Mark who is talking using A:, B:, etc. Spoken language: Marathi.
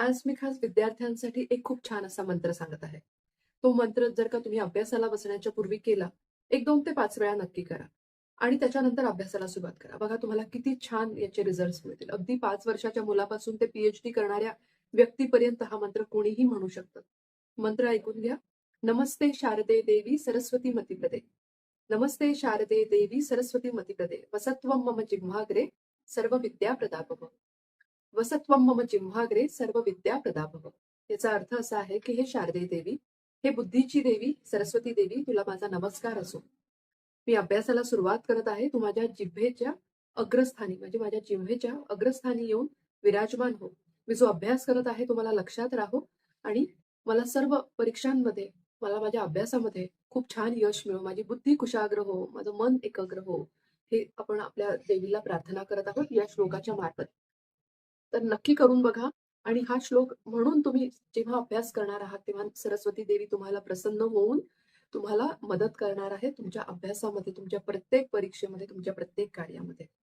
A: आज मी खास विद्यार्थ्यांसाठी एक खूप छान असा मंत्र सांगत आहे. तो मंत्र जर का तुम्ही अभ्यासाला बसण्याच्या पूर्वी केला, 1-2 ते 5 वेळा नक्की करा आणि त्याच्यानंतर अभ्यासाला सुरुवात करा. बघा तुम्हाला किती छान याचे रिझल्ट्स मिळतील. अगदी 5 वर्षाच्या मुलापासून ते पी-एच-डी करणाऱ्या व्यक्तीपर्यंत हा मंत्र कोणीही म्हणू शकतं. मंत्र ऐकून घ्या. नमस्ते शारदे देवी सरस्वती मतिप्रदे. नमस्ते शारदे देवी सरस्वती मतिप्रदे. वसत्वं मम जिह्वाग्रे सर्व विद्या प्रदाभव. वसत्वं मम जिह्वाग्रे सर्व विद्या प्रदाभव. याचा अर्थ असा आहे की हे शारदे देवी, हे बुद्धीची देवी सरस्वती देवी, तुला माझा नमस्कार असो. मी अभ्यासाला सुरुवात करत आहे. तू माझ्या जिव्हेच्या अग्रस्थानी म्हणजे माझ्या जिव्हेच्या अग्रस्थानी येऊन विराजमान हो. मी जो अभ्यास करत आहे तो मला लक्षात राहो आणि मला सर्व परीक्षांमध्ये, मला माझ्या अभ्यासामध्ये खूप छान यश मिळो. माझी बुद्धी कुशाग्र हो, माझं मन एकाग्र हो. हे आपण आपल्या देवीला प्रार्थना करत आहोत या श्लोकाच्या मार्फत. तर नक्की करून बघा आणि हा श्लोक म्हणून तुम्ही जेव्हा अभ्यास करणार आहात, तेव्हा सरस्वती देवी तुम्हाला प्रसन्न होऊन तुम्हाला मदत करणार आहे तुमच्या अभ्यासामध्ये, तुमच्या प्रत्येक परीक्षेमध्ये, तुमच्या प्रत्येक कार्यामध्ये.